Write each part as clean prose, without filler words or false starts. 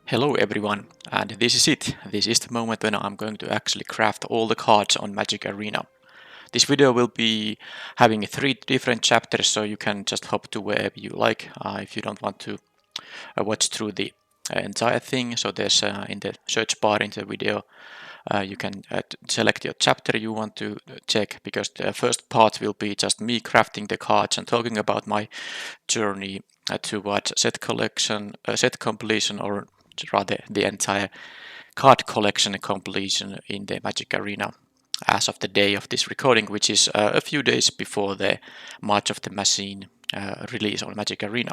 Hello everyone, and this is it. This is the moment when I'm going to actually craft all the cards on Magic Arena. This video will be having 3 different chapters, so you can just hop to wherever you like if you don't want to watch through the entire thing. So there's in the search bar in the video, you can select your chapter you want to check, because the first part will be just me crafting the cards and talking about my journey towards set collection, set completion, or rather the entire card collection completion in the Magic Arena as of the day of this recording, which is a few days before the March of the Machine release on Magic Arena.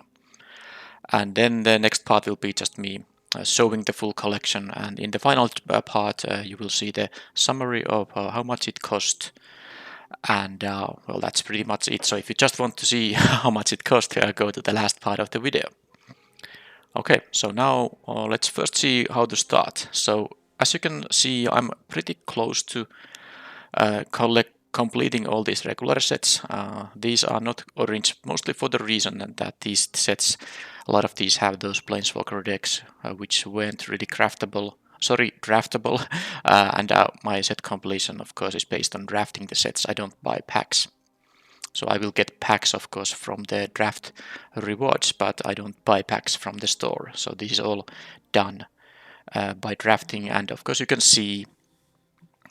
And then the next part will be just me showing the full collection, and in the final part you will see the summary of how much it cost. And well, that's pretty much it. So if you just want to see how much it cost, go to the last part of the video. Okay, so now let's first see how to start. So as you can see, I'm pretty close to completing all these regular sets. These are not orange, mostly for the reason that these sets, a lot of these have those Planeswalker decks which weren't really draftable, and my set completion, of course, is based on drafting the sets. I don't buy packs. So I will get packs, of course, from the draft rewards, but I don't buy packs from the store. So this is all done by drafting. And of course, you can see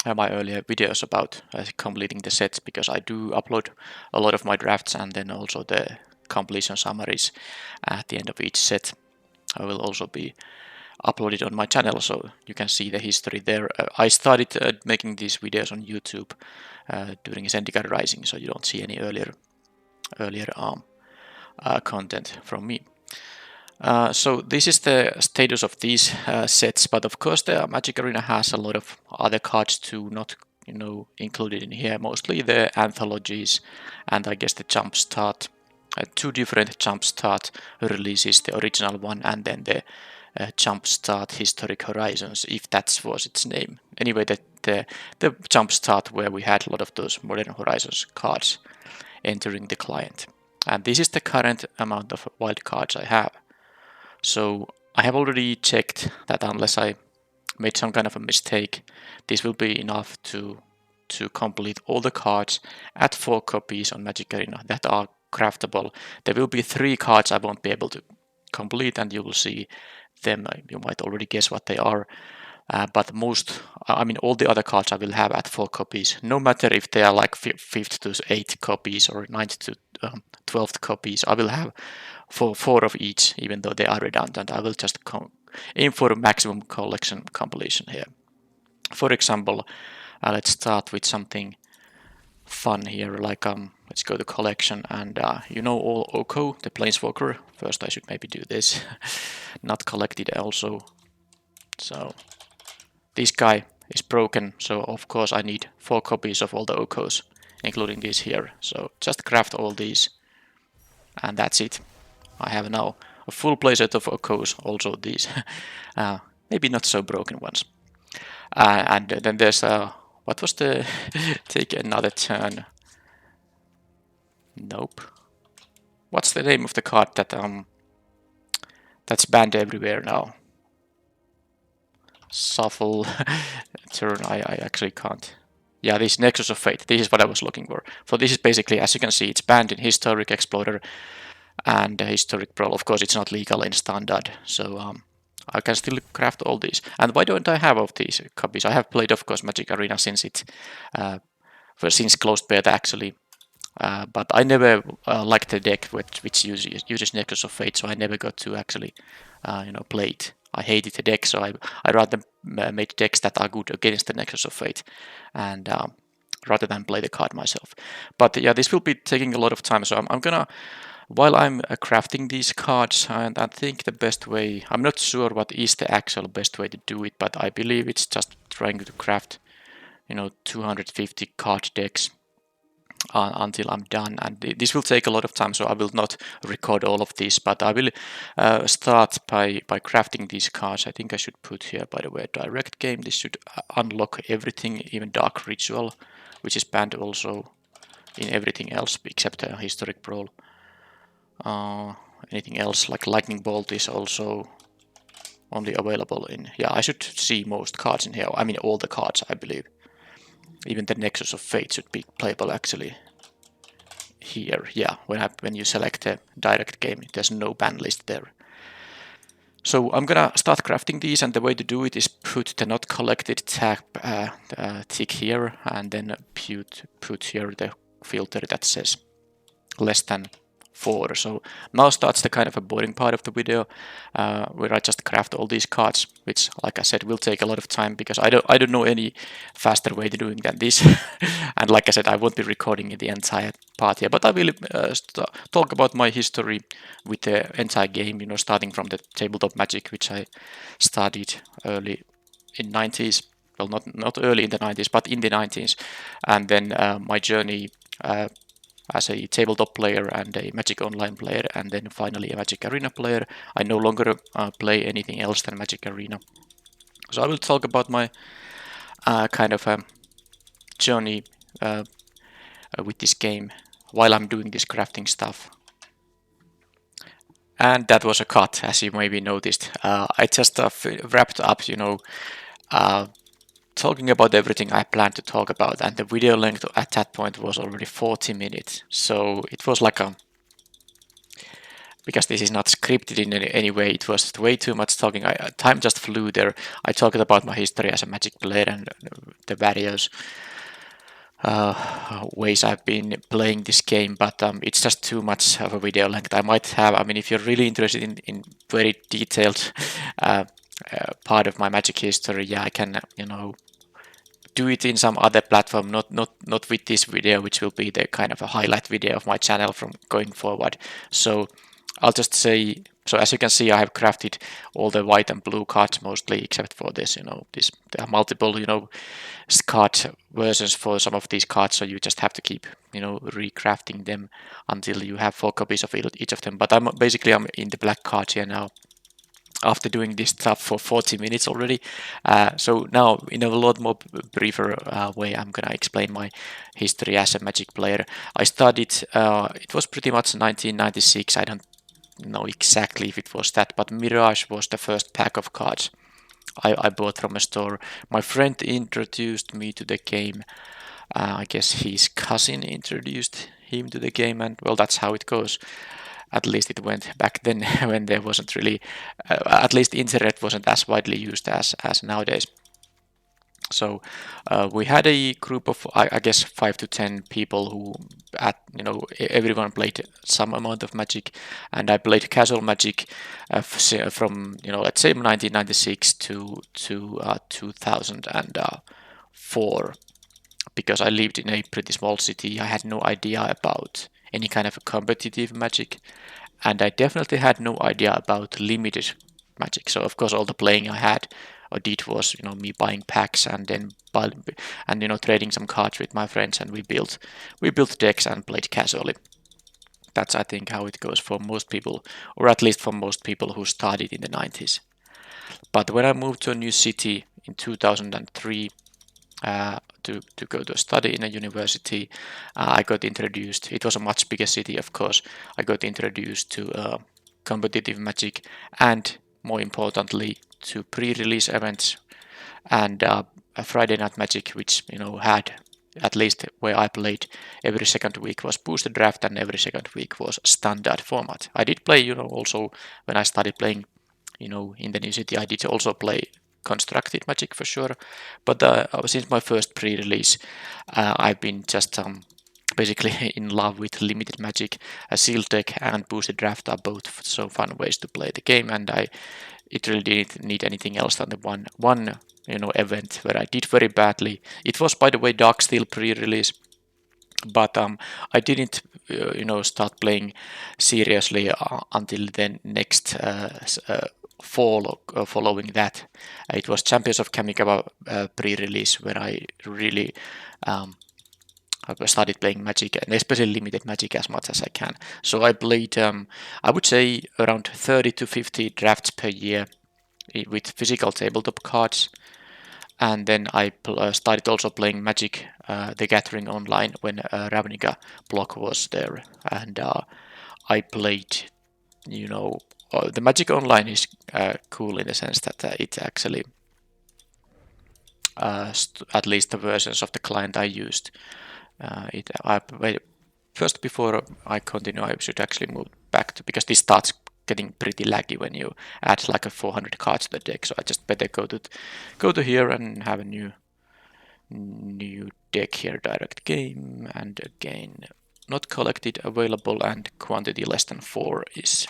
my earlier videos about completing the sets, because I do upload a lot of my drafts and then also the completion summaries at the end of each set. I will also be uploaded on my channel, so you can see the history there. I started making these videos on YouTube during Zendikar Rising, so you don't see any earlier content from me. So this is the status of these sets, but of course the Magic Arena has a lot of other cards too, not included in here. Mostly the anthologies and I guess the Jumpstart. 2 different Jumpstart releases, the original one and then the Jumpstart Historic Horizons, if that was its name. Anyway, the Jumpstart where we had a lot of those Modern Horizons cards entering the client. And this is the current amount of wildcards I have. So I have already checked that unless I made some kind of a mistake, this will be enough to complete all the cards at 4 copies on Magic Arena that are craftable. There will be 3 cards I won't be able to complete, and you will see them. You might already guess what they are. But all the other cards I will have at 4 copies, no matter if they are like 5th to 8th copies or 9th to 12th copies. I will have 4 of each, even though they are redundant. I will just aim for a maximum collection completion here. For example, let's start with something fun here, like let's go to collection, and all Oko, the Planeswalker. First I should maybe do this. Not collected also. So this guy is broken, so of course I need 4 copies of all the Okos, including these here. So just craft all these, and that's it. I have now a full playset of Okos, also these, maybe not so broken ones. And then there's what was the take another turn? Nope. What's the name of the card that that's banned everywhere now? Shuffle turn. I actually can't. Yeah, this Nexus of Fate. This is what I was looking for. So this is basically, as you can see, it's banned in Historic Explorer and Historic Brawl. Of course, it's not legal in Standard, so I can still craft all these. And why don't I have of these copies? I have played, of course, Magic Arena since since closed beta actually. But I never liked the deck which uses Nexus of Fate, so I never got to actually play it. I hated the deck, so I rather made decks that are good against the Nexus of Fate, and rather than play the card myself. But yeah, this will be taking a lot of time, so I'm gonna, while I'm crafting these cards, and I think the best way, I'm not sure what is the actual best way to do it, but I believe it's just trying to craft 250 card decks until I'm done, and this will take a lot of time, so I will not record all of this, but I will start by crafting these cards. I think I should put here, by the way, direct game. This should unlock everything, even Dark Ritual, which is banned also in everything else except Historic Brawl. Anything else like Lightning Bolt is also only available in, yeah, I should see most cards in here. I mean, all the cards, I believe. Even the Nexus of Fate should be playable actually here. Yeah, when you select a direct game, there's no ban list there. So I'm gonna start crafting these, and the way to do it is put the not collected tag tick here, and then put here the filter that says less than 4. So now starts the kind of a boring part of the video, where I just craft all these cards, which, like I said, will take a lot of time because I don't know any faster way to doing than this. And like I said, I won't be recording the entire part here, but I will talk about my history with the entire game. You know, starting from the tabletop Magic, which I started early in 90s. Well, not early in the 90s, but in the 90s, and then my journey as a tabletop player and a Magic Online player, and then finally a Magic Arena player. I no longer play anything else than Magic Arena. So I will talk about my kind of journey with this game while I'm doing this crafting stuff. And that was a cut, as you maybe noticed. I just wrapped up, you know, talking about everything I planned to talk about, and the video length at that point was already 40 minutes. So it was like because this is not scripted in any way, it was way too much talking. Time just flew there. I talked about my history as a Magic player and the various ways I've been playing this game, but it's just too much of a video length. I might have, I mean, if you're really interested in very detailed part of my Magic history, yeah, I can, you know, do it in some other platform, not with this video, which will be the kind of a highlight video of my channel from going forward. So I'll just say, so as you can see, I have crafted all the white and blue cards mostly, except for this, you know, there are multiple, you know, card versions for some of these cards, so you just have to keep, you know, recrafting them until you have 4 copies of each of them. But I'm in the black cards here now, after doing this stuff for 40 minutes already. So now, in a lot more briefer way, I'm gonna explain my history as a Magic player. I started, it was pretty much 1996, I don't know exactly if it was that, but Mirage was the first pack of cards I bought from a store. My friend introduced me to the game. I guess his cousin introduced him to the game, and well, that's how it goes. At least it went back then when there wasn't really, at least internet wasn't as widely used as nowadays. So we had a group of, I guess, 5 to 10 people who, everyone played some amount of Magic, and I played casual Magic from, let's say 1996 to 2004, because I lived in a pretty small city. I had no idea about any kind of a competitive Magic, and I definitely had no idea about limited Magic. So of course all the playing I had or did was, me buying packs and then trading some cards with my friends, and we built decks and played casually. That's, I think, how it goes for most people, or at least for most people who started in the 90s. But when I moved to a new city in 2003 to go to a study in a university, I got introduced. It was a much bigger city, of course. I got introduced to competitive Magic, and more importantly, to pre-release events and a Friday Night Magic, which had, at least where I played, every second week was Booster Draft and every second week was standard format. I did play, also when I started playing, in the new city, I did also play constructed Magic for sure. But since my first pre-release, I've been just basically in love with limited Magic. A sealed deck and boosted draft are both so fun ways to play the game, and it really didn't need anything else than the one event where I did very badly. It was, by the way, Dark Steel pre-release, but I didn't start playing seriously until the next fall following that. It was Champions of Kamigawa pre-release where I really I started playing Magic, and especially limited Magic, as much as I can. So I played, I would say, around 30 to 50 drafts per year with physical tabletop cards. And then I started also playing Magic the Gathering online when Ravnica block was there. And I played, the Magic Online is cool in the sense that it actually, at least the versions of the client I used, first before I continue, I should actually move back to, because this starts getting pretty laggy when you add like a 400 cards to the deck. So I just better go to here and have a new deck here, direct game, and again not collected, available, and quantity less than 4 is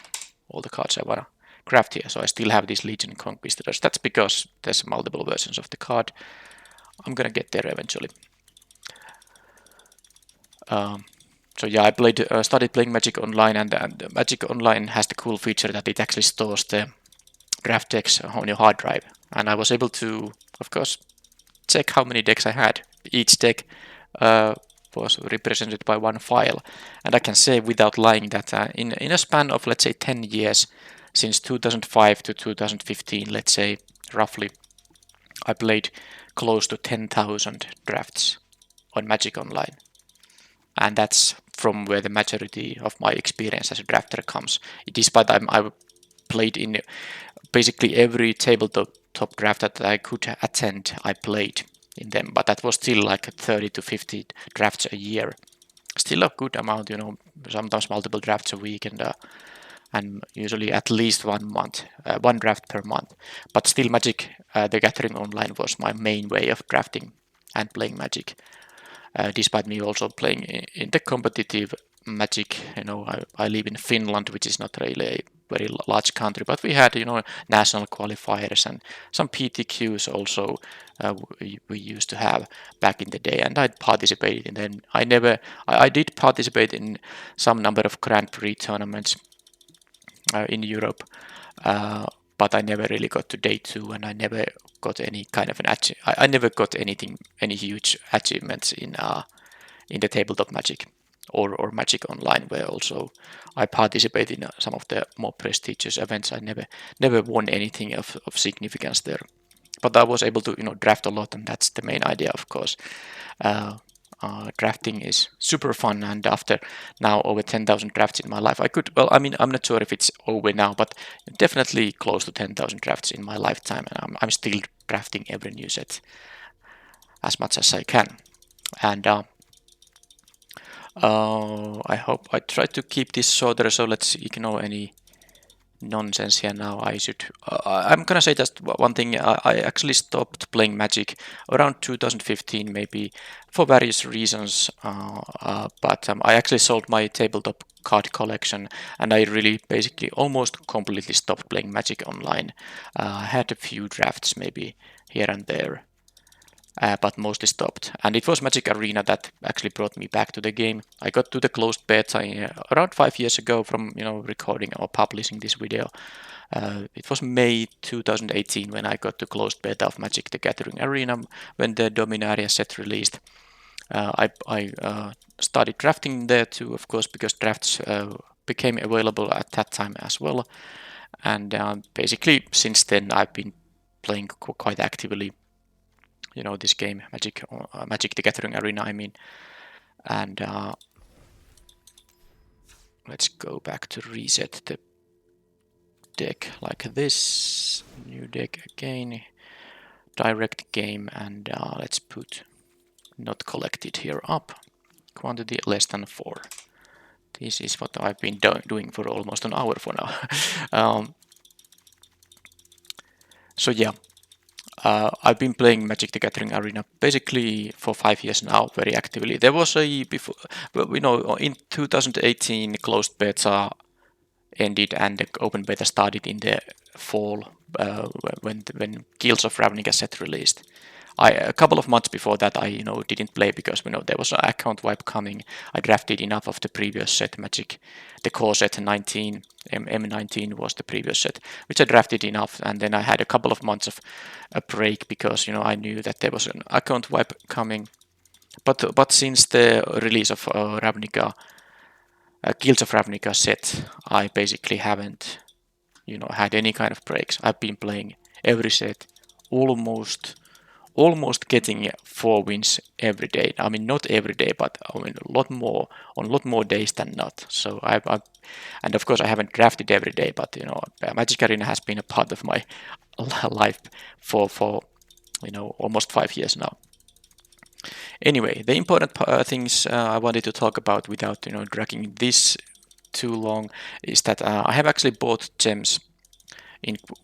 all the cards I wanna craft here. So I still have these Legion Conquistadors. That's because there's multiple versions of the card. I'm gonna get there eventually. So yeah, I started playing Magic Online, and Magic Online has the cool feature that it actually stores the draft decks on your hard drive, and I was able to, of course, check how many decks I had. Each deck was represented by one file, and I can say without lying that in a span of, let's say, 10 years, since 2005 to 2015, let's say roughly, I played close to 10,000 drafts on Magic Online. And that's from where the majority of my experience as a drafter comes. Despite I played in basically every tabletop draft that I could attend, I played in them, but that was still like 30 to 50 drafts a year. Still a good amount, sometimes multiple drafts a week, and usually at least 1 month, one draft per month. But still, Magic the Gathering Online was my main way of drafting and playing Magic. Despite me also playing in the competitive Magic, I live in Finland, which is not really a very large country, but we had, national qualifiers and some PTQs also we used to have back in the day, and I participated in them. I did participate in some number of Grand Prix tournaments in Europe, but I never really got to day 2, and I never got any kind of I never got any huge achievements in the tabletop Magic or Magic Online, where also I participated in some of the more prestigious events. I never won anything of significance there, but I was able to draft a lot, and that's the main idea, of course. Drafting is super fun, and after now over 10,000 drafts in my life, I'm not sure if it's over now, but definitely close to 10,000 drafts in my lifetime, and I'm still drafting every new set as much as I can. And I hope I try to keep this shorter, so let's ignore any nonsense here now. I'm gonna say just one thing. I actually stopped playing Magic around 2015, maybe for various reasons, but I actually sold my tabletop card collection, and I really basically almost completely stopped playing Magic Online. I had a few drafts maybe here and there, but mostly stopped. And it was Magic Arena that actually brought me back to the game. I got to the closed beta around 5 years ago from recording or publishing this video. It was May 2018 when I got to closed beta of Magic the Gathering Arena when the Dominaria set released. I started drafting there too, of course, because drafts became available at that time as well. And basically since then I've been playing quite actively this game, Magic the Gathering Arena, I mean. And let's go back to reset the deck like this. New deck again, direct game, and let's put not collected here up. Quantity less than 4. This is what I've been doing for almost an hour for now. So yeah. I've been playing Magic the Gathering Arena basically for 5 years now, very actively. There was in 2018 closed beta ended and the open beta started in the fall when Guilds of Ravnica set released. A couple of months before that, I didn't play because there was an account wipe coming. I drafted enough of the previous set, Magic, the core set 19, M19 was the previous set, which I drafted enough, and then I had a couple of months of a break because I knew that there was an account wipe coming. But since the release of Ravnica, Guilds of Ravnica set, I basically haven't had any kind of breaks. I've been playing every set almost almost getting 4 wins every day. I mean, not every day, but I mean a lot more on a lot more days than not. So and of course I haven't drafted every day, but you know, Magic Arena has been a part of my life for you know, almost 5 years now. Anyway, the important things I wanted to talk about without, you know, dragging this too long is that I have actually bought gems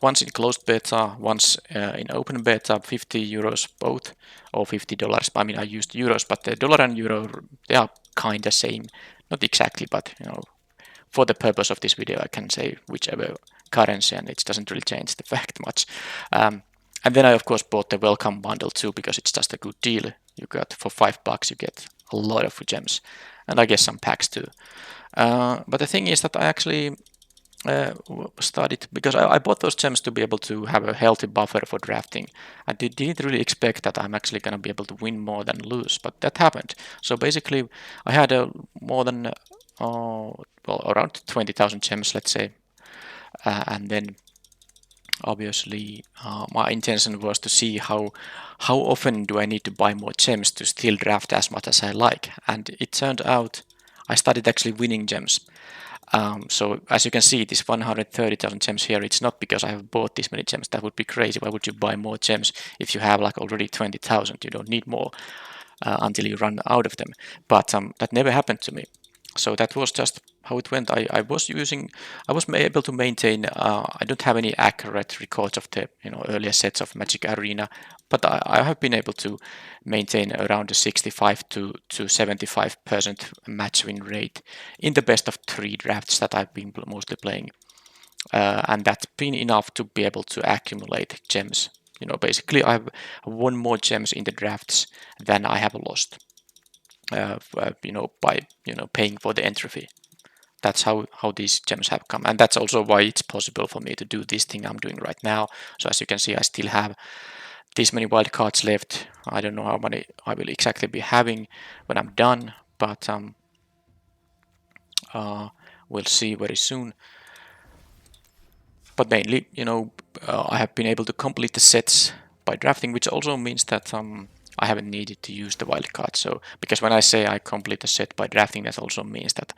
once in closed beta, once in open beta, 50 euros both, or $50. I mean, I used euros, but the dollar and euro, they are kind of same. Not exactly, but you know, for the purpose of this video, I can say whichever currency, and it doesn't really change the fact much. And then I of course bought the welcome bundle too, because it's just a good deal. You got for $5, you get a lot of gems, and I guess some packs too. But the thing is that I actually started, because I bought those gems to be able to have a healthy buffer for drafting. I didn't really expect that I'm actually going to be able to win more than lose, but that happened. So basically, I had more than well, around 20,000 gems, let's say, and then obviously my intention was to see how often do I need to buy more gems to still draft as much as I like, and it turned out I started actually winning gems. So as you can see, this 130,000 gems here, it's not because I have bought this many gems. That would be crazy. Why would you buy more gems if you have like already 20,000? You don't need more until you run out of them. But that never happened to me. So that was just how it went. I was able to maintain. I don't have any accurate records of the earlier sets of Magic Arena, but I have been able to maintain around a 65 to 75% match win rate in the best of 3 drafts that I've been mostly playing, and that's been enough to be able to accumulate gems. Basically, I've won more gems in the drafts than I have lost. By paying for the entry fee. That's how these gems have come, and that's also why it's possible for me to do this thing I'm doing right now. So as you can see, I still have this many wildcards left. I don't know how many I will exactly be having when I'm done, but we'll see very soon. But mainly, I have been able to complete the sets by drafting, which also means that I haven't needed to use the wildcard. So, because when I say I complete the set by drafting, that also means that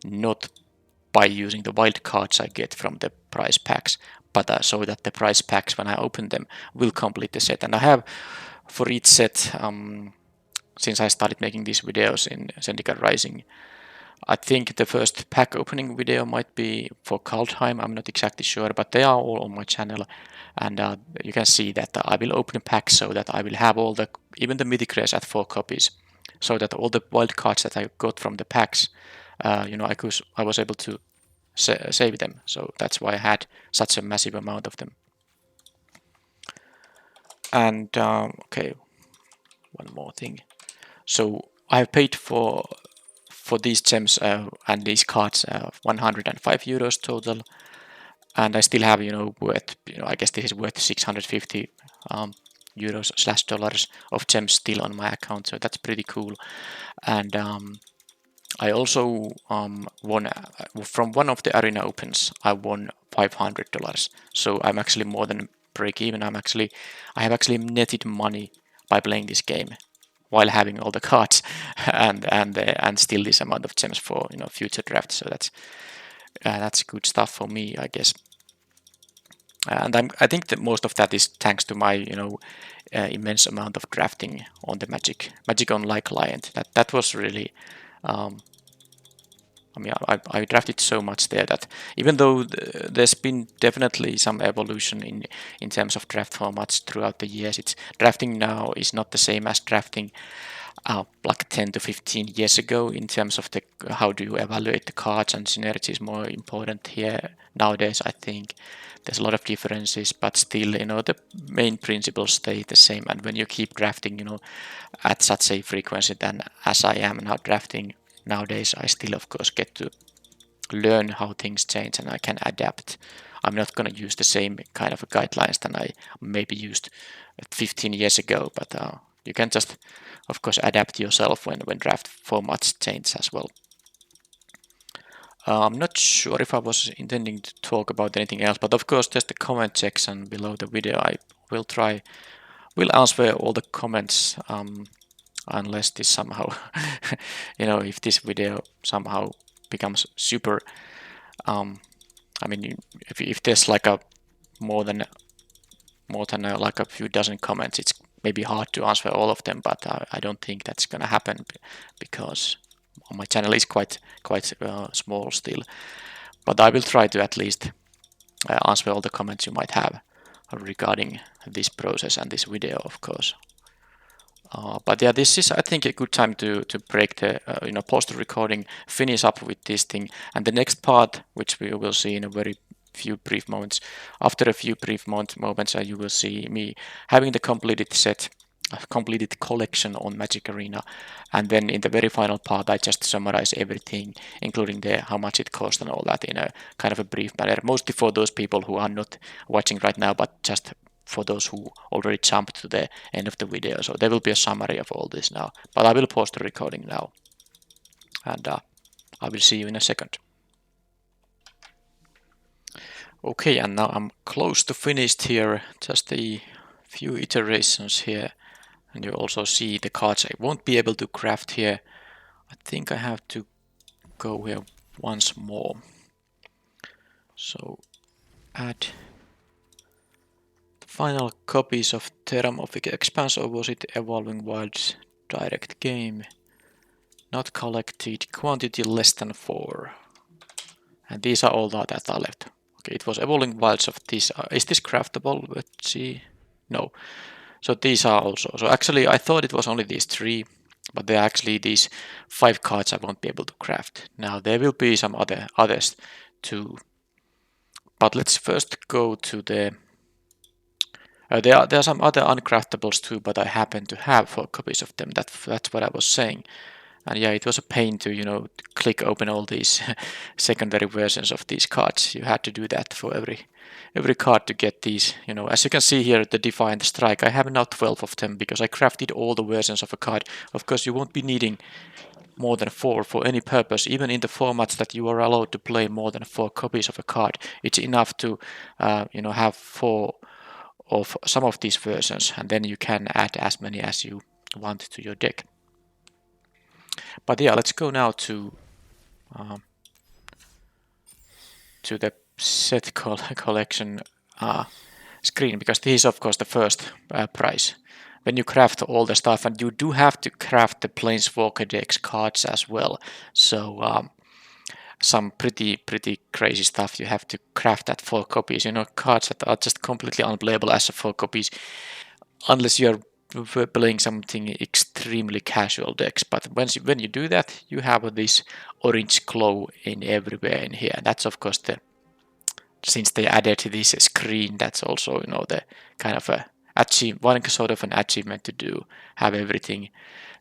not by using the wildcards I get from the prize packs, but so that the prize packs, when I open them, will complete the set. And I have for each set, since I started making these videos in Syndicate Rising, I think the first pack opening video might be for Kaldheim, I'm not exactly sure, but they are all on my channel, and you can see that I will open a pack so that I will have even the mythic rares at 4 copies, so that all the wild cards that I got from the packs, I was able to save them, so that's why I had such a massive amount of them. And okay, one more thing. So I have paid for these gems and these cards 105 euros total, and I still have I guess this is worth 650 euros / dollars of gems still on my account, so that's pretty cool. And I also won from one of the arena opens. I won $500, so I'm actually more than break even. I have actually netted money by playing this game while having all the cards and still this amount of gems for future drafts. So that's good stuff for me, I guess. And I think that most of that is thanks to my immense amount of drafting on the Magic Online client. That was really I drafted so much there that even though there's been definitely some evolution in terms of draft formats throughout the years, drafting now is not the same as drafting like 10 to 15 years ago in terms of how do you evaluate the cards, and synergy is more important here nowadays. I think there's a lot of differences, but still the main principles stay the same. And when you keep drafting at such a frequency than as I am now drafting nowadays, I still of course get to learn how things change and I can adapt. I'm not going to use the same kind of guidelines than I maybe used 15 years ago, but you can just of course adapt yourself when draft formats change as well. I'm not sure if I was intending to talk about anything else, but of course there's the comment section below the video. I will try will answer all the comments unless this somehow, if this video somehow becomes super, I mean, if there's like a more than like a few dozen comments, it's maybe hard to answer all of them, but I don't think that's gonna happen because my channel is quite small still. But I will try to at least answer all the comments you might have regarding this process and this video, of course. But yeah, this is, I think, a good time to break the, pause the recording, finish up with this thing, and the next part, which we will see in a very few brief moments, after a few brief moments, you will see me having the completed set, completed collection on Magic Arena, and then in the very final part, I just summarize everything, including the how much it cost and all that in a kind of a brief manner, mostly for those people who are not watching right now, but just for those who already jumped to the end of the video. So there will be a summary of all this now, but I will pause the recording now, and I will see you in a second. Okay, and now I'm close to finished here, just a few iterations here, and you also see the cards I won't be able to craft here. I think I have to go here once more. So add final copies of Terramorphic Expanse, or was it Evolving Wilds Direct Game? Not collected, quantity less than 4. And these are all that are left. Okay, it was Evolving Wilds of this. Is this craftable? Let's see. No. So these are also. So actually I thought it was only these 3, but there are actually these 5 cards I won't be able to craft. Now there will be some others too. But let's first go to the there are some other uncraftables too, but I happen to have 4 copies of them. That's what I was saying. And yeah, it was a pain to click open all these secondary versions of these cards. You had to do that for every card to get these. As you can see here, the Defiant Strike, I have now 12 of them because I crafted all the versions of a card. Of course, you won't be needing more than 4 for any purpose, even in the formats that you are allowed to play more than 4 copies of a card. It's enough to have 4 of some of these versions, and then you can add as many as you want to your deck. But yeah, let's go now to the set collection screen, because this is of course the first prize. When you craft all the stuff, and you do have to craft the Planeswalker decks cards as well. So some pretty crazy stuff you have to craft at 4 copies. Cards that are just completely unplayable as a 4 copies, unless you're playing something extremely casual decks. But when you do that, you have this orange glow in everywhere in here. That's of course since they added this screen, that's also the kind of one sort of an achievement to do, have everything.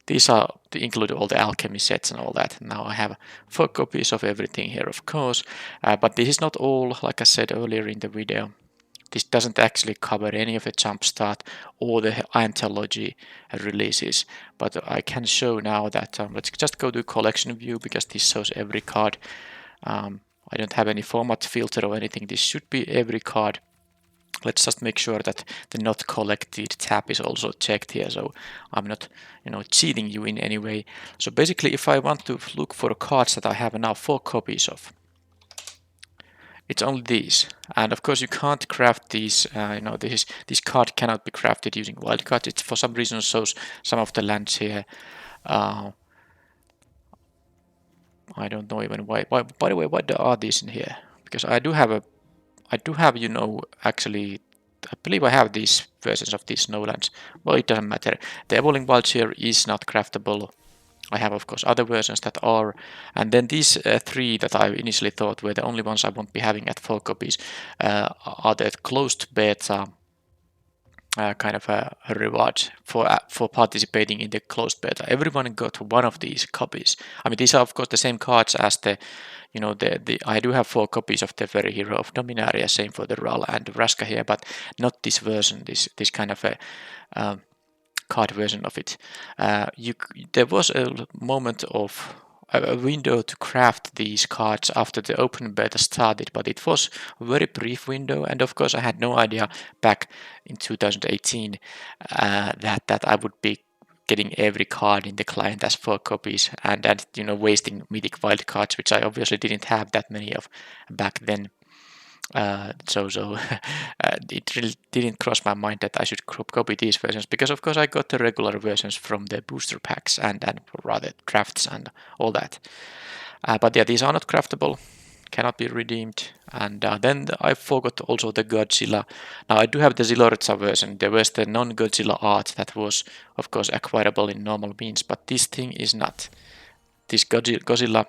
These include all the alchemy sets and all that. Now I have 4 copies of everything here, of course, but this is not all. Like I said earlier in the video, this doesn't actually cover any of the Jumpstart or the Anthology releases, but I can show now that let's just go to collection view, because this shows every card. I don't have any format filter or anything. This should be every card. Let's just make sure that the not collected tab is also checked here, so I'm not cheating you in any way. So basically, if I want to look for cards that I have now 4 copies of, it's only these. And of course you can't craft these, this card cannot be crafted using wildcards. It for some reason shows some of the lands here. I don't know even why. By the way, why are these in here? Because I do have actually, I believe I have these versions of these snowlands. Well, it doesn't matter. The Evolving Wilds here is not craftable. I have, of course, other versions that are. And then these 3 that I initially thought were the only ones I won't be having at 4 copies are the closed beta kind of a reward for participating in the closed beta. Everyone got 1 of these copies. I mean, these are of course the same cards as the I do have 4 copies of the Very Hero of Dominaria, same for the Ral and the Vraska here, but not this version, this kind of a card version of it. There was a moment of a window to craft these cards after the open beta started, but it was a very brief window, and of course I had no idea back in 2018 that I would be getting every card in the client as 4 copies and wasting mythic wildcards, which I obviously didn't have that many of back then. So it really didn't cross my mind that I should copy these versions, because of course I got the regular versions from the booster packs and rather crafts and all that. But yeah, these are not craftable, cannot be redeemed. And then I forgot also the Godzilla. Now I do have the Zilorza version. There was the non-Godzilla art that was of course acquirable in normal means, but this thing is not. This Godzilla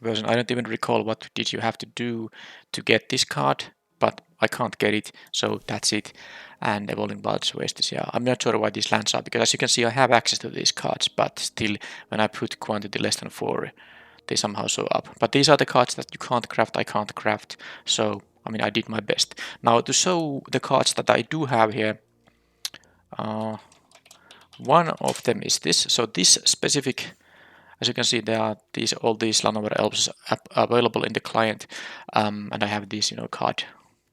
version, I don't even recall what did you have to do to get this card, but I can't get it, so that's it. And Evolving Wilds Wastes, yeah, I'm not sure why these lands are, because as you can see I have access to these cards, but still when I put quantity less than 4 they somehow show up. But these are the cards that you can't craft, I can't craft, so I mean I did my best. Now to show the cards that I do have here, one of them is this. So this specific, as you can see, there are all these Llanowar Elves available in the client, and I have these card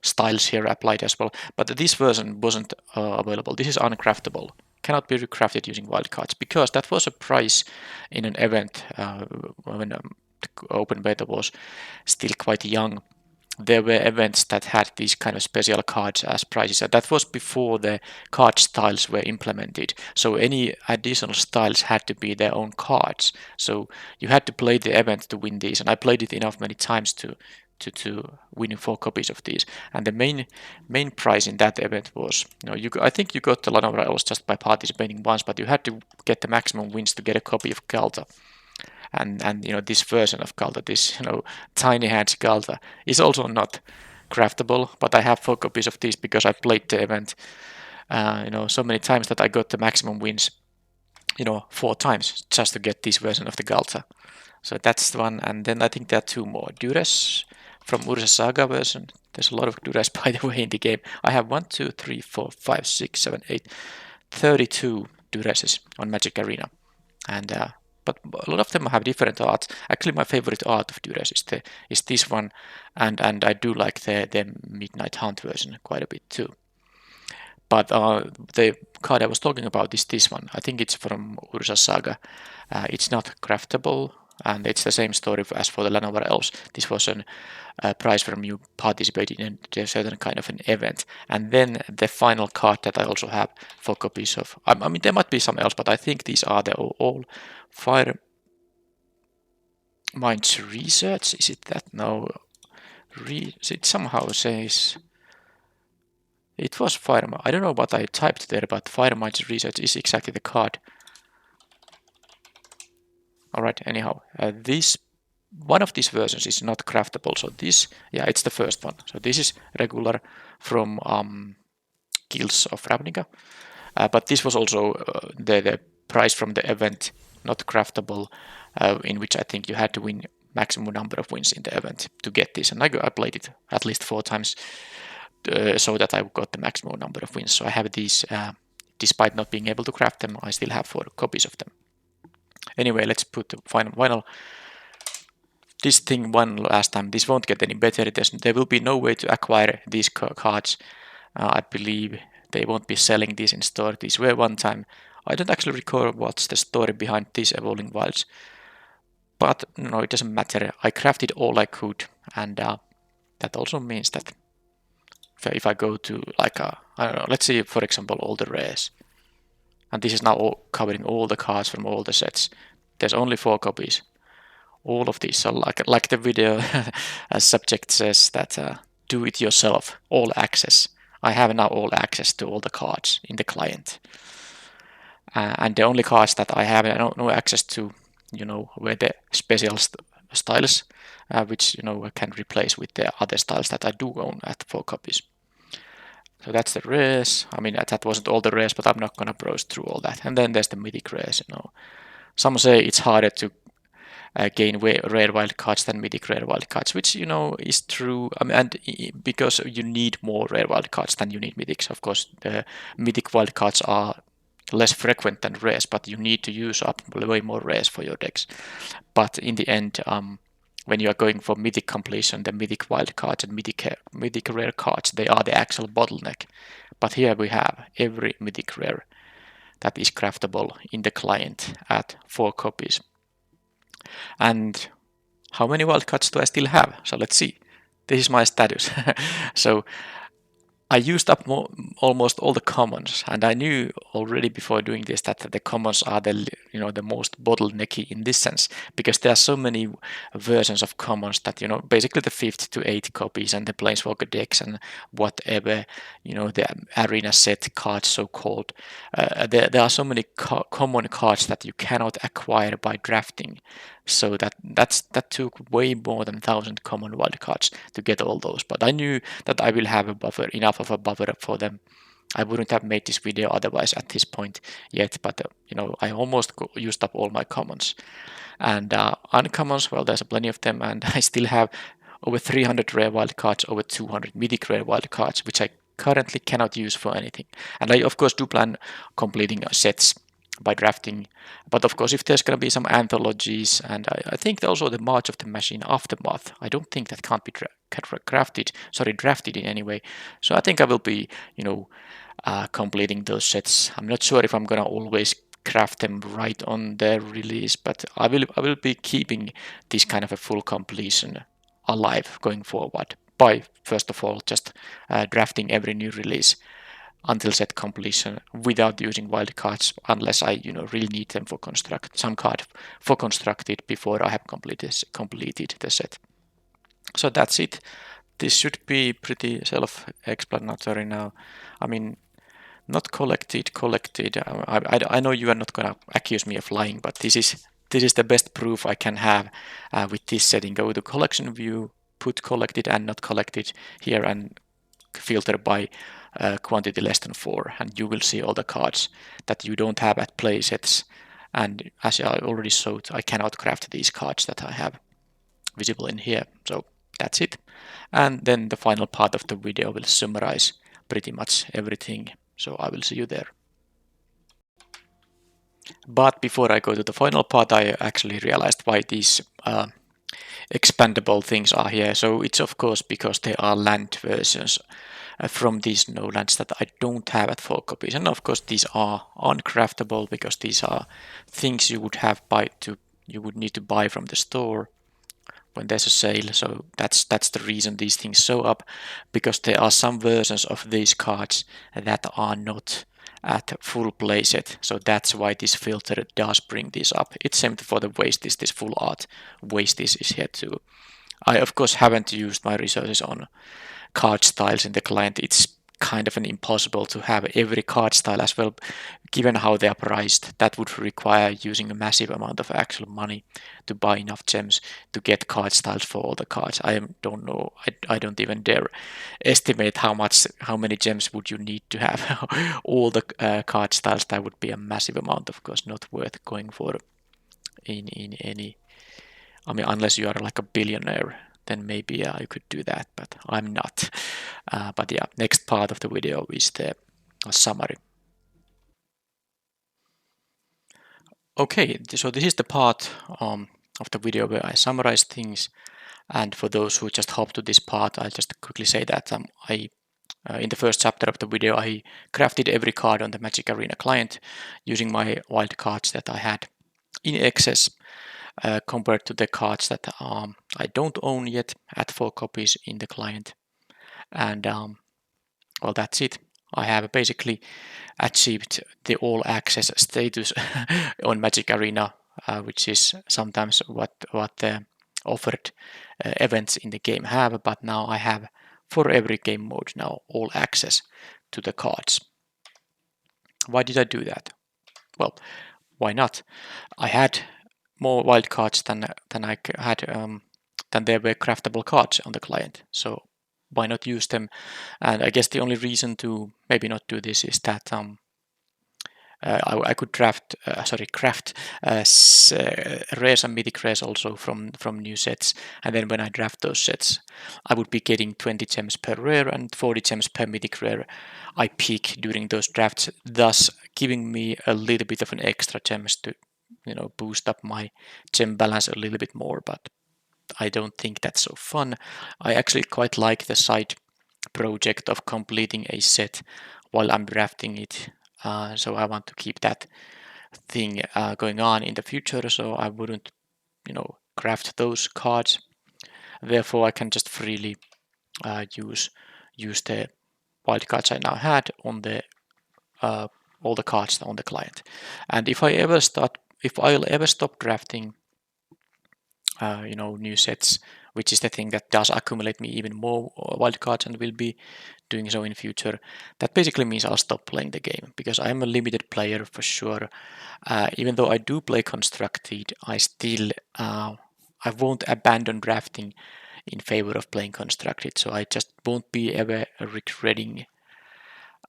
styles here applied as well. But this version wasn't available. This is uncraftable. Cannot be recrafted using wildcards, because that was a price in an event when the open beta was still quite young. There were events that had these kind of special cards as prizes, and that was before the card styles were implemented. So any additional styles had to be their own cards. So you had to play the event to win these, and I played it enough many times to win 4 copies of these. And the main prize in that event was, I think you got the Llanowar Elves just by participating once, but you had to get the maximum wins to get a copy of Galta. And this version of Galta, this tiny hands Galta, is also not craftable, but I have 4 copies of these because I played the event so many times that I got the maximum wins 4 times just to get this version of the Galta. So that's the one. And then I think there are 2 more. Duress from Urza Saga version. There's a lot of Duress, by the way, in the game. I have 1, 2, 3, 4, 5, 6, 7, 8, 32 Duresses on Magic Arena. And but a lot of them have different arts. Actually, my favorite art of Duress is this one, and I do like the Midnight Hunt version quite a bit too. But the card I was talking about is this one. I think it's from Urza Saga. It's not craftable, and it's the same story as for the Llanowar Elves. This was a prize from you participating in a certain kind of an event. And then the final card that I also have 4 copies of. I mean, there might be some else, but I think these are the all Fire Minds Research. Is it that? No. It somehow says it was Fire. I don't know what I typed there, but Fire Minds Research is exactly the card. Alright, anyhow, one of these versions is not craftable. So this, yeah, it's the first one. So this is regular from Guilds of Ravnica. But this was also the prize from the event, not craftable, in which I think you had to win maximum number of wins in the event to get this. And I played it at least 4 times so that I got the maximum number of wins. So I have these, despite not being able to craft them, I still have 4 copies of them. Anyway, let's put the final this thing one last time. This won't get any better. There will be no way to acquire these cards. I believe they won't be selling these in store. These were one time. I don't actually recall what's the story behind these Evolving Wilds. But no, it doesn't matter. I crafted all I could, and that also means that if I go to like I don't know, let's say for example all the rares, and this is now covering all the cards from all the sets. There's only 4 copies. All of these. So like the video subject says that do it yourself, all access. I have now all access to all the cards in the client. And the only cards that I have no access to, were the special styles, which can replace with the other styles that I do own at 4 copies. So that's the rares. I mean, that wasn't all the rares, but I'm not gonna browse through all that. And then there's the mythic rares. Some say it's harder to gain rare wildcards than mythic rare wildcards, which is true. I mean, and because you need more rare wildcards than you need mythics. Of course, the mythic wildcards are less frequent than rares, but you need to use up way more rares for your decks. But in the end, when you are going for mythic completion, the mythic wild cards and mythic rare cards, they are the actual bottleneck. But here we have every mythic rare that is craftable in the client at 4 copies. And how many wildcards do I still have? So let's see. This is my status. So I used up almost all the commons, and I knew already before doing this that the commons are the most bottlenecky in this sense, because there are so many versions of commons that basically the 5th to 8th copies and the planeswalker decks and whatever the arena set cards so called. There are so many common cards that you cannot acquire by drafting. So that took way more than 1,000 common wildcards to get all those. But I knew that I will have a buffer, enough of a buffer for them. I wouldn't have made this video otherwise at this point yet, but I almost used up all my commons. And uncommons, well, there's plenty of them, and I still have over 300 rare wildcards, over 200 mythic rare wildcards, which I currently cannot use for anything. And I, of course, do plan completing sets by drafting. But of course, if there's going to be some anthologies, and I think also the March of the Machine Aftermath, I don't think that can't be drafted in any way. So I think I will be, completing those sets. I'm not sure if I'm going to always craft them right on their release, but I will be keeping this kind of a full completion alive going forward by, first of all, just drafting every new release until set completion without using wildcards, unless I really need them for some card for constructed before I have completed the set. So that's it. This should be pretty self-explanatory now. I mean, not collected. I know you are not gonna accuse me of lying, but this is the best proof I can have with this setting. Go to collection view, put collected and not collected here, and filter by quantity less than 4, and you will see all the cards that you don't have at play sets. And as I already showed, I cannot craft these cards that I have visible in here. So that's it. And then the final part of the video will summarize pretty much everything. So I will see you there. But before I go to the final part, I actually realized why these expandable things are here. So it's of course because they are land versions from these no lands that I don't have at 4 copies. And of course these are uncraftable because these are things you would need to buy from the store when there's a sale. So that's the reason these things show up, because there are some versions of these cards that are not at full playset. So that's why this filter does bring this up. It's same for the wastes, this full art wastes is here too. I of course haven't used my resources on card styles in the client. It's kind of an impossible to have every card style as well, given how they are priced. That would require using a massive amount of actual money to buy enough gems to get card styles for all the cards. I don't know. I don't even dare estimate how many gems would you need to have all the card styles. That would be a massive amount, of course, not worth going for in any. I mean, unless you are like a billionaire, then maybe you could do that, but I'm not. But yeah, next part of the video is the summary. Okay, so this is the part of the video where I summarize things. And for those who just hop to this part, I'll just quickly say that in the first chapter of the video, I crafted every card on the Magic Arena client using my wild cards that I had in excess. Compared to the cards that I don't own yet at 4 copies in the client. And well, that's it. I have basically achieved the all access status on Magic Arena, which is sometimes what the offered events in the game have, but now I have for every game mode now all access to the cards. Why did I do that? Well, why not? I had more wildcards than I had than there were craftable cards on the client. So why not use them? And I guess the only reason to maybe not do this is that I could craft rares and mythic rares also from new sets, and then when I draft those sets, I would be getting 20 gems per rare and 40 gems per mythic rare I pick during those drafts, thus giving me a little bit of an extra gems to boost up my gem balance a little bit more. But I don't think that's so fun. I actually quite like the side project of completing a set while I'm drafting it. So I want to keep that thing going on in the future. So I wouldn't, craft those cards. Therefore, I can just freely use the wildcards I now had on the all the cards on the client. And if I'll ever stop drafting new sets, which is the thing that does accumulate me even more wildcards and will be doing so in future. That basically means I'll stop playing the game because I am a limited player for sure. Even though I do play constructed, I still I won't abandon drafting in favor of playing constructed. So I just won't be ever regretting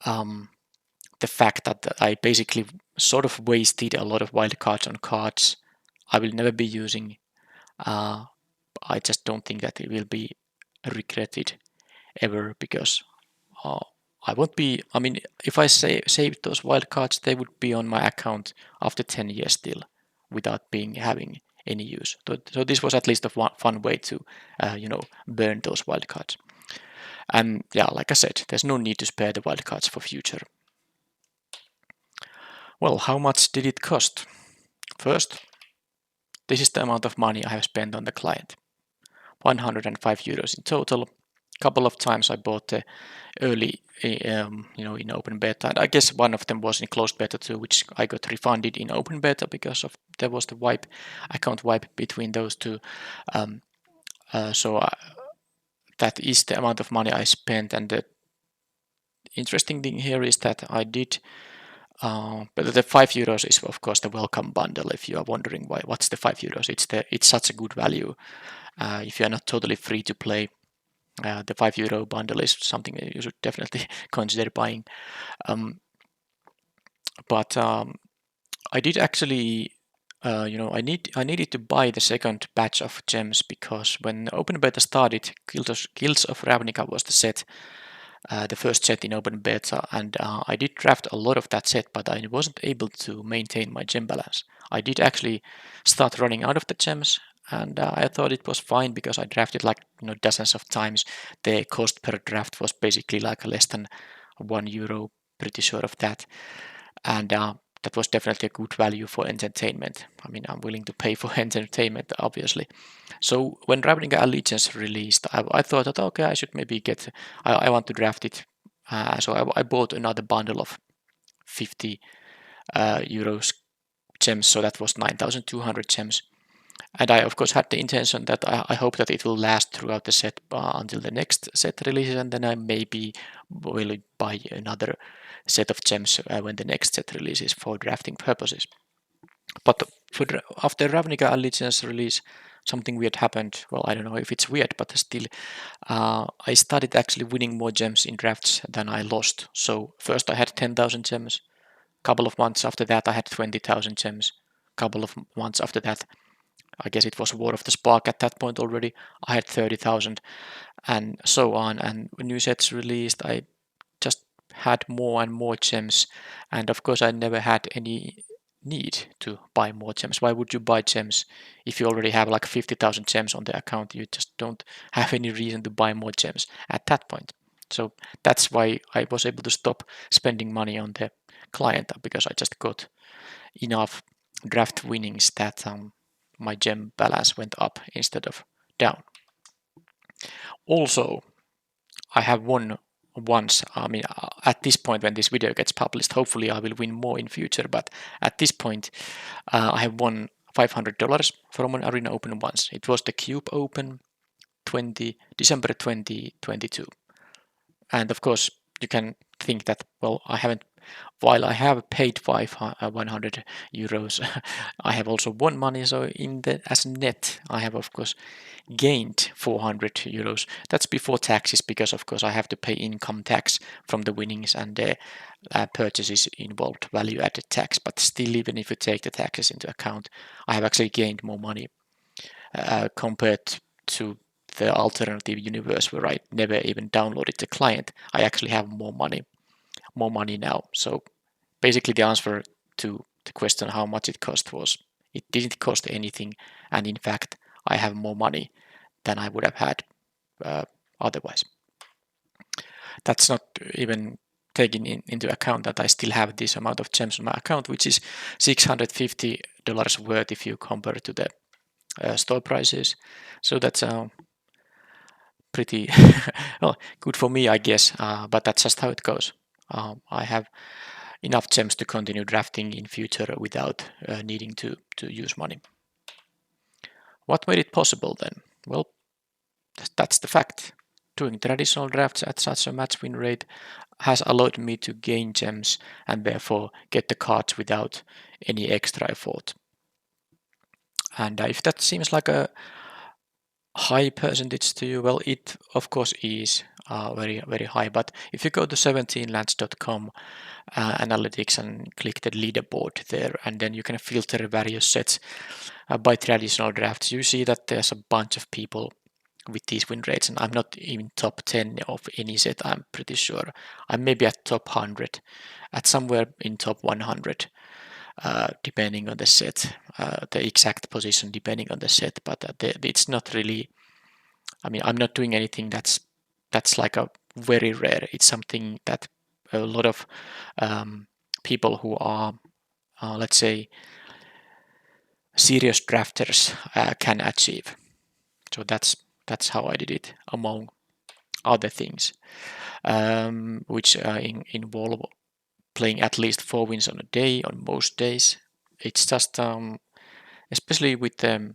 the fact that I basically sort of wasted a lot of wildcards on cards I will never be using. I just don't think that it will be regretted ever because I won't be. I mean, if I save those wildcards, they would be on my account after 10 years still, without having any use. So this was at least a fun way to, burn those wildcards. And yeah, like I said, there's no need to spare the wildcards for future. Well, how much did it cost? First, this is the amount of money I have spent on the client. 105 euros in total. Couple of times I bought the early, in open beta. And I guess one of them was in closed beta too, which I got refunded in open beta because of there was the account wipe between those two. So that is the amount of money I spent. And the interesting thing here is that I did. But the 5 euros is of course the welcome bundle. If you are wondering what's the 5 euros, it's such a good value. If you are not totally free to play, the 5 euro bundle is something that you should definitely consider buying. But I did actually, I needed to buy the second batch of gems because when open beta started, Guilds of Ravnica was the set, the first set in open beta, and I did draft a lot of that set, but I wasn't able to maintain my gem balance. I did actually start running out of the gems, and I thought it was fine because I drafted like dozens of times. The cost per draft was basically like less than €1, pretty sure of that, and that was definitely a good value for entertainment. I mean, I'm willing to pay for entertainment, obviously. So when Ravnica Allegiance released, I thought that okay, I should maybe I want to draft it. So I bought another bundle of 50 euros gems, so that was 9,200 gems. And I, of course, had the intention that I hope that it will last throughout the set until the next set releases, and then I maybe will buy another set of gems when the next set releases for drafting purposes. But after Ravnica Allegiance release, something weird happened. Well, I don't know if it's weird, but still, I started actually winning more gems in drafts than I lost. So first I had 10,000 gems. Couple of months after that, I had 20,000 gems. Couple of months after that, I guess it was War of the Spark at that point already, I had 30,000 and so on. And when new sets released, I just had more and more gems. And of course, I never had any need to buy more gems. Why would you buy gems if you already have like 50,000 gems on the account? You just don't have any reason to buy more gems at that point. So that's why I was able to stop spending money on the client because I just got enough draft winnings that my gem balance went up instead of down. Also, I have won once. I mean, at this point when this video gets published, hopefully I will win more in future, but at this point I have won $500 from an Arena Open once. It was the Cube Open December 2022. And of course, you can think that, well, while I have paid 100 euros, I have also won money. So as net, I have of course gained 400 euros. That's before taxes, because of course I have to pay income tax from the winnings and the purchases involved value added tax. But still, even if you take the taxes into account, I have actually gained more money compared to the alternative universe where I never even downloaded the client. I actually have more money now. So basically the answer to the question how much it cost was it didn't cost anything, and in fact I have more money than I would have had otherwise. That's not even taking into account that I still have this amount of gems on my account, which is $650 worth if you compare to the store prices. So that's pretty well, good for me, I guess, but that's just how it goes. I have enough gems to continue drafting in future without needing to use money. What made it possible then? Well, that's the fact. Doing traditional drafts at such a match win rate has allowed me to gain gems and therefore get the cards without any extra effort. And if that seems like a high percentage to you, well, it of course is very, very high. But if you go to 17lands.com analytics and click the leaderboard there, and then you can filter various sets by traditional drafts, you see that there's a bunch of people with these win rates, and I'm not even top 10 of any set, I'm pretty sure. I'm maybe at top 100, at somewhere in top 100, depending on the set, the exact position depending on the set, but it's not really, I mean, I'm not doing anything that's like a very rare. It's something that a lot of people who are, let's say, serious drafters can achieve. So that's how I did it, among other things, which involve playing at least 4 wins on a day on most days. It's just, especially with the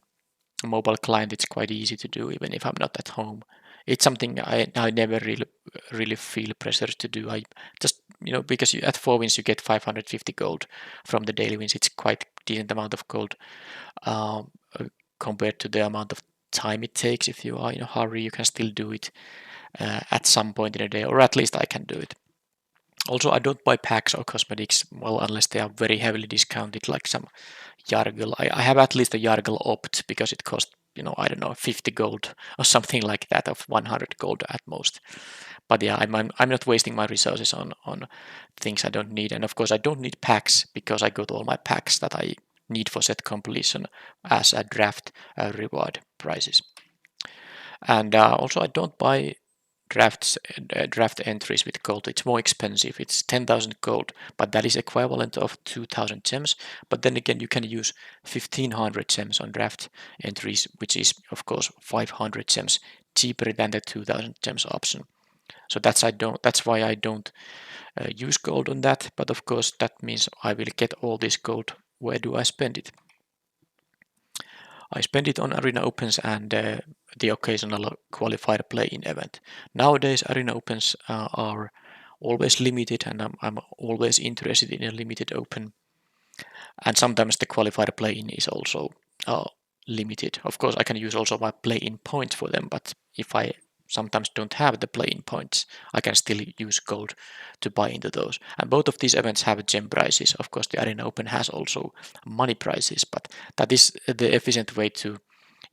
mobile client, it's quite easy to do even if I'm not at home. It's something I never really feel pressure to do. I just, because at 4 wins you get 550 gold from the daily wins. It's quite decent amount of gold compared to the amount of time it takes. If you are in a hurry, you can still do it at some point in a day, or at least I can do it. Also, I don't buy packs or cosmetics, well, unless they are very heavily discounted, like some Yargle. I have at least a Yargle Opt because it costs, I don't know, 50 gold or something like that, of 100 gold at most. But yeah, I'm not wasting my resources on things I don't need. And of course, I don't need packs because I got all my packs that I need for set completion as a draft reward prizes. And also, I don't buy draft entries with gold. It's more expensive. It's 10,000 gold, but that is equivalent of 2,000 gems. But then again, you can use 1,500 gems on draft entries, which is of course 500 gems cheaper than the 2,000 gems option. So that's why I don't use gold on that. But of course, that means I will get all this gold. Where do I spend it? I spend it on Arena Opens and the occasional qualified play-in event. Nowadays, Arena Opens are always limited, and I'm always interested in a limited open. And sometimes the qualified play-in is also limited. Of course, I can use also my play-in points for them, but if I sometimes don't have the play-in points, I can still use gold to buy into those. And both of these events have gem prices. Of course, the Arena Open has also money prices, but that is the efficient way to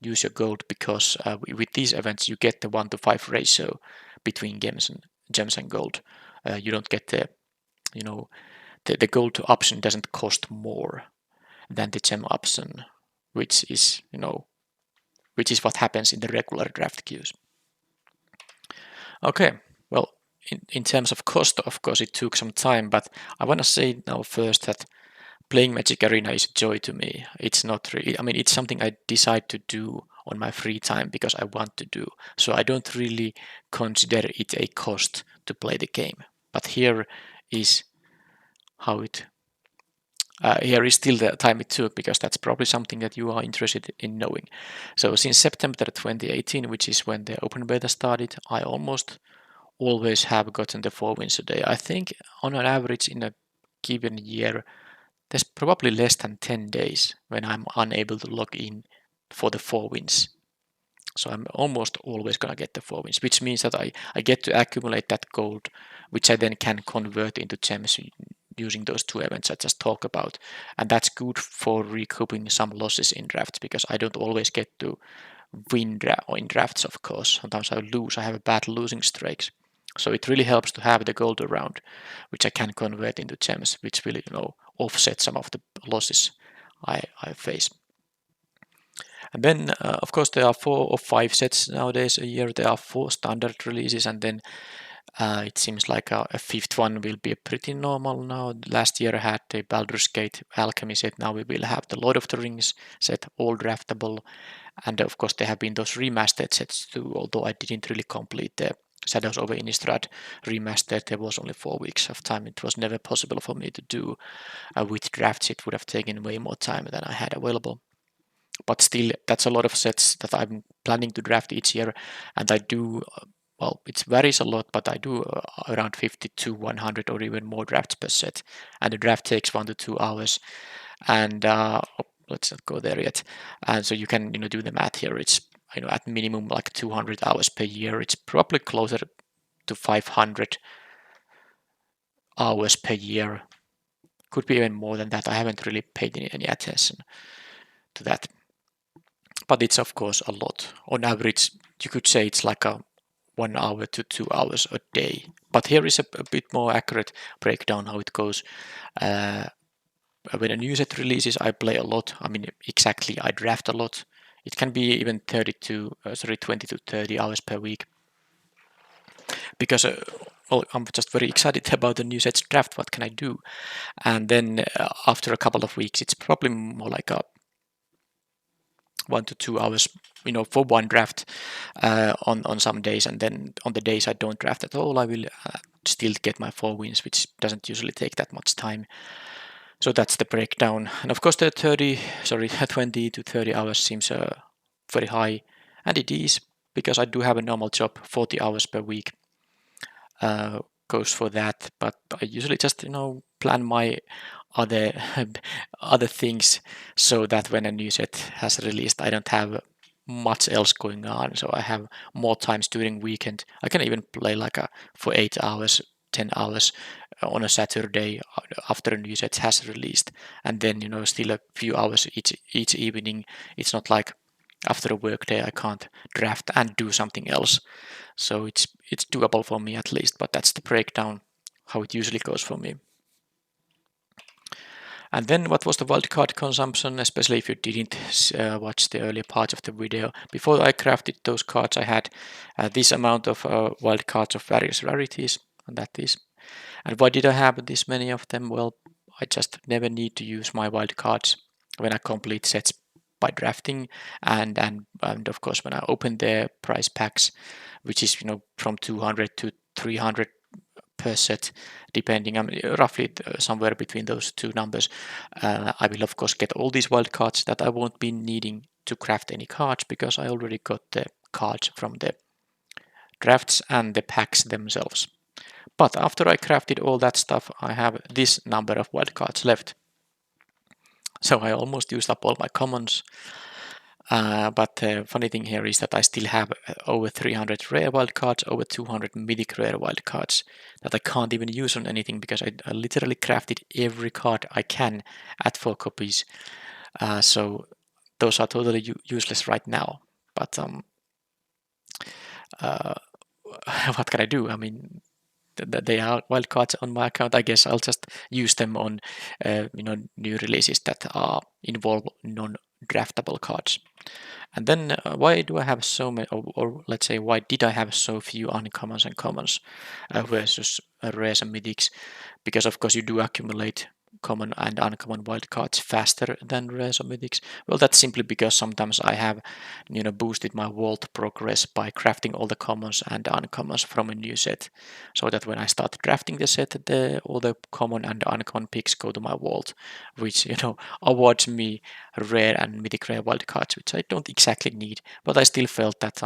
use your gold, because with these events you get the 1:5 ratio between gems and gold. You don't get the the gold option doesn't cost more than the gem option, which is what happens in the regular draft queues. Okay, well, in terms of cost, of course, it took some time, but I want to say now first that playing Magic Arena is a joy to me. It's not really, I mean, it's something I decide to do on my free time because I want to do. So I don't really consider it a cost to play the game. But here is how it, here is still the time it took, because that's probably something that you are interested in knowing. So since September 2018, which is when the open beta started, I almost always have gotten the 4 wins a day. I think on an average in a given year, there's probably less than 10 days when I'm unable to log in for the 4 wins. So I'm almost always going to get the 4 wins, which means that I get to accumulate that gold, which I then can convert into gems using those 2 events I just talked about. And that's good for recouping some losses in drafts, because I don't always get to win in drafts, of course. Sometimes I lose. I have a bad losing streaks. So it really helps to have the gold around, which I can convert into gems, which will, offset some of the losses I face. And then, of course, there are 4 or 5 sets nowadays a year. There are 4 standard releases, and then it seems like a 5th one will be pretty normal now. Last year I had the Baldur's Gate Alchemy set. Now we will have the Lord of the Rings set, all draftable. And of course, there have been those remastered sets too, although I didn't really complete the Shadows over Innistrad remastered. There was only 4 weeks of time. It was never possible for me to do with drafts. It would have taken way more time than I had available. But still, that's a lot of sets that I'm planning to draft each year. And I do, well, it varies a lot, but I do around 50 to 100 or even more drafts per set. And the draft takes 1 to 2 hours. And let's not go there yet. And so you can do the math here. It's at minimum like 200 hours per year. It's probably closer to 500 hours per year. Could be even more than that. I haven't really paid any attention to that. But it's of course a lot. On average, you could say it's like a 1 hour to 2 hours a day. But here is a bit more accurate breakdown how it goes. When a new set releases, I play a lot. I mean, exactly, I draft a lot. It can be even 20 to 30 hours per week. Because, well, I'm just very excited about the new set's draft. What can I do? And then after a couple of weeks, it's probably more like a 1 to 2 hours, for one draft on some days. And then on the days I don't draft at all, I will still get my 4 wins, which doesn't usually take that much time. So that's the breakdown. And of course the 20 to 30 hours seems very high. And it is, because I do have a normal job, 40 hours per week goes for that. But I usually just, plan my other other things so that when a new set has released, I don't have much else going on. So I have more times during weekend. I can even play for 8 hours, 10 hours on a Saturday after a new set has released, and then still a few hours each evening. It's not like after a work day I can't draft and do something else. So it's doable for me at least. But that's the breakdown how it usually goes for me. And then what was the wildcard consumption, especially if you didn't watch the earlier part of the video. Before I crafted those cards, I had this amount of wildcards of various rarities, and that is. And why did I have this many of them? Well, I just never need to use my wildcards when I complete sets by drafting, and of course when I open the prize packs, which is from 200 to 300 per set, depending, roughly somewhere between those two numbers. I will of course get all these wild cards that I won't be needing to craft any cards, because I already got the cards from the drafts and the packs themselves. But after I crafted all that stuff, I have this number of wild cards left. So I almost used up all my commons. But the funny thing here is that I still have over 300 rare wildcards, over 200 mythic rare wildcards that I can't even use on anything, because I literally crafted every card I can at 4 copies. So those are totally useless right now. But what can I do? I mean, they are wildcards on my account. I guess I'll just use them on new releases that involve non-draftable cards. And then why do I have so many, or let's say why did I have so few uncommons and commons versus rares and mythics? Because of course you do accumulate common and uncommon wildcards faster than rares or mythics. Well, that's simply because sometimes I have boosted my vault progress by crafting all the commons and uncommons from a new set, so that when I start drafting the set, all the common and uncommon picks go to my vault, which awards me rare and mythic rare wildcards, which I don't exactly need, but I still felt that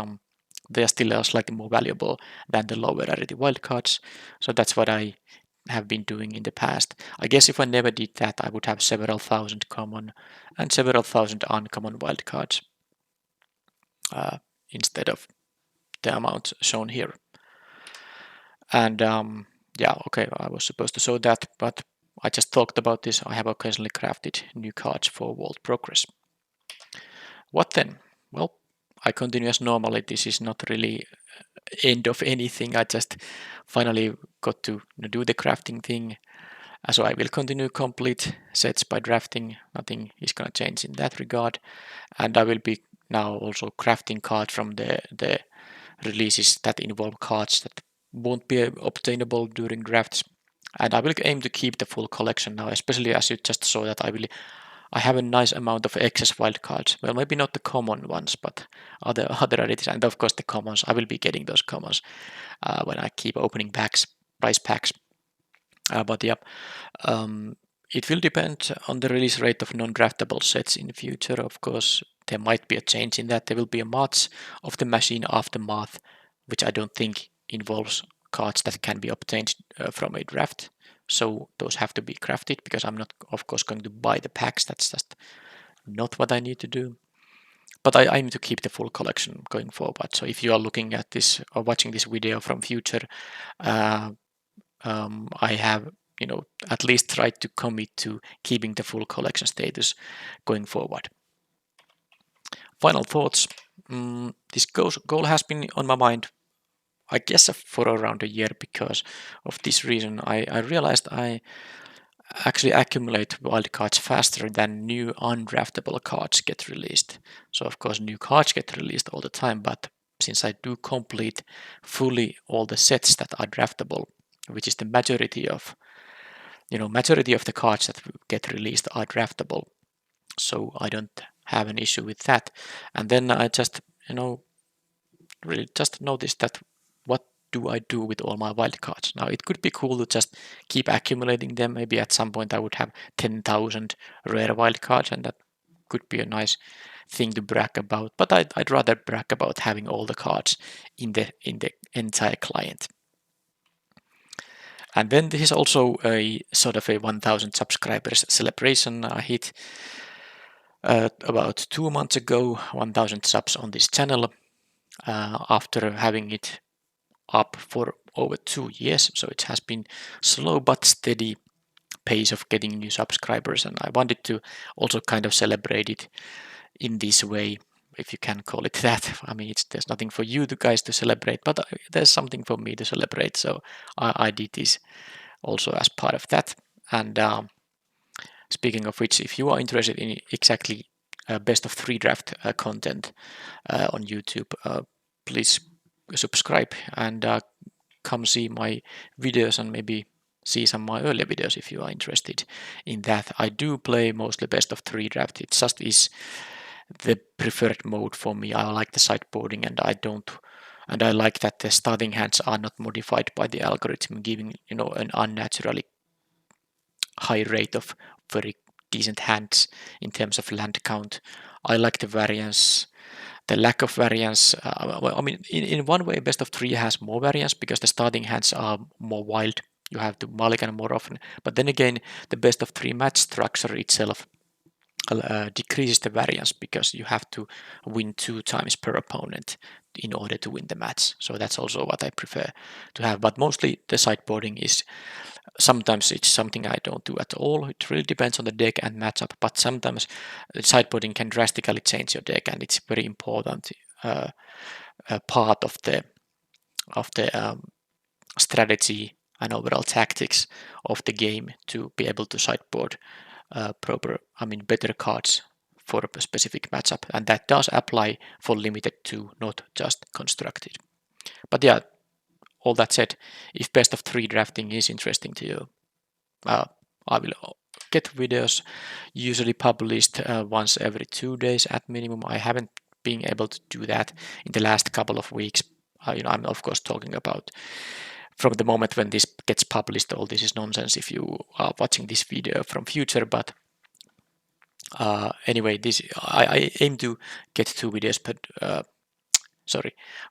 they are still slightly more valuable than the lower rarity wildcards. So that's what I have been doing in the past. I guess if I never did that, I would have several thousand common and several thousand uncommon wildcards instead of the amount shown here. And yeah, okay, I was supposed to show that, but I just talked about this. I have occasionally crafted new cards for World Progress. What then? Well, I continue as normally. This is not really end of anything. I just finally got to do the crafting thing. So I will continue complete sets by drafting. Nothing is going to change in that regard. And I will be now also crafting cards from the releases that involve cards that won't be obtainable during drafts. And I will aim to keep the full collection now, especially as you just saw that I have a nice amount of excess wildcards. Well, maybe not the common ones, but other rarities, and of course the commons. I will be getting those commons when I keep opening packs, prize packs. But yeah, it will depend on the release rate of non-draftable sets in the future. Of course, there might be a change in that. There will be a March of the Machine Aftermath, which I don't think involves cards that can be obtained from a draft. So those have to be crafted because I'm not, of course, going to buy the packs. That's just not what I need to do. But I aim to keep the full collection going forward. So if you are looking at this or watching this video from future, I have at least tried to commit to keeping the full collection status going forward. Final thoughts. This goal has been on my mind, I guess, for around a year because of this reason. I realized I actually accumulate wildcards faster than new undraftable cards get released. So of course new cards get released all the time, but since I do complete fully all the sets that are draftable, which is the majority of the cards that get released are draftable, so I don't have an issue with that. And then I just really just noticed that what do I do with all my wildcards? Now it could be cool to just keep accumulating them. Maybe at some point I would have 10,000 rare wildcards, and that could be a nice thing to brag about. But I'd rather brag about having all the cards in the entire client. And then this is also a sort of a 1,000 subscribers celebration. I hit about 2 months ago 1,000 subs on this channel after having it up for over 2 years. So it has been slow but steady pace of getting new subscribers, and I wanted to also kind of celebrate it in this way, if you can call it that. I mean, there's nothing for you guys to celebrate, but there's something for me to celebrate. So I did this also as part of that. And speaking of which, if you are interested in exactly best of 3 draft content on YouTube, please subscribe and come see my videos and maybe see some of my earlier videos if you are interested in that. I do play mostly best of 3 draft. It just is the preferred mode for me. I like the sideboarding, and I like that the starting hands are not modified by the algorithm, giving an unnaturally high rate of very decent hands in terms of land count. I like the variance, the lack of variance. I mean, in one way, best of 3 has more variance because the starting hands are more wild. You have to mulligan more often. But then again, the best of 3 match structure itself decreases the variance because you have to win 2 times per opponent in order to win the match. So that's also what I prefer to have. But mostly the sideboarding is, sometimes it's something I don't do at all. It really depends on the deck and matchup, but sometimes sideboarding can drastically change your deck, and it's very important part of the strategy and overall tactics of the game to be able to sideboard better cards for a specific matchup, and that does apply for limited too, not just constructed. But yeah, all that said, if best of 3 drafting is interesting to you, I will get videos usually published once every 2 days at minimum. I haven't been able to do that in the last couple of weeks. I'm of course talking about from the moment when this gets published. All this is nonsense if you are watching this video from future, but anyway, I aim to get 2 videos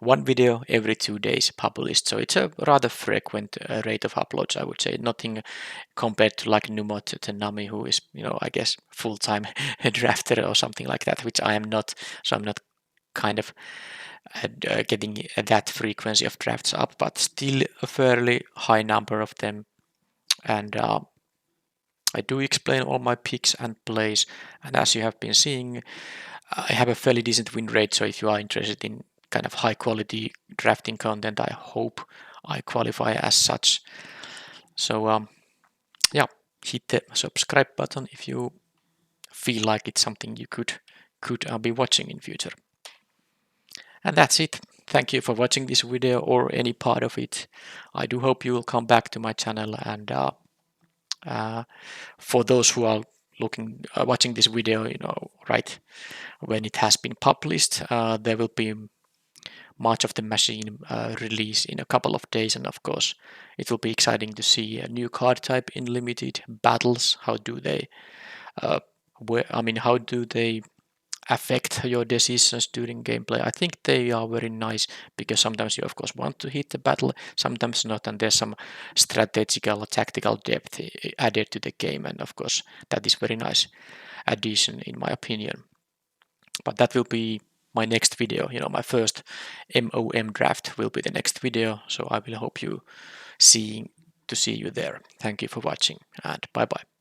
one video every 2 days published. So it's a rather frequent rate of uploads, I would say. Nothing compared to like Numot Tenami, who is, I guess full-time drafter or something like that, which I am not. So I'm not kind of getting that frequency of drafts up, but still a fairly high number of them. And I do explain all my picks and plays, and as you have been seeing, I have a fairly decent win rate. So if you are interested in kind of high quality drafting content, I hope I qualify as such. So yeah, hit the subscribe button if you feel like it's something you could be watching in future. And that's it. Thank you for watching this video or any part of it. I do hope you will come back to my channel, and for those who are watching this video, right when it has been published, there will be much of the machine release in a couple of days, and of course it will be exciting to see a new card type in limited battles. How do they how do they affect your decisions during gameplay? I think they are very nice, because sometimes you of course want to hit the battle, sometimes not, and there's some strategical tactical depth added to the game, and of course that is very nice addition in my opinion. But that will be my next video. My first MOM draft will be the next video, so I will hope to see you there. Thank you for watching, and bye bye.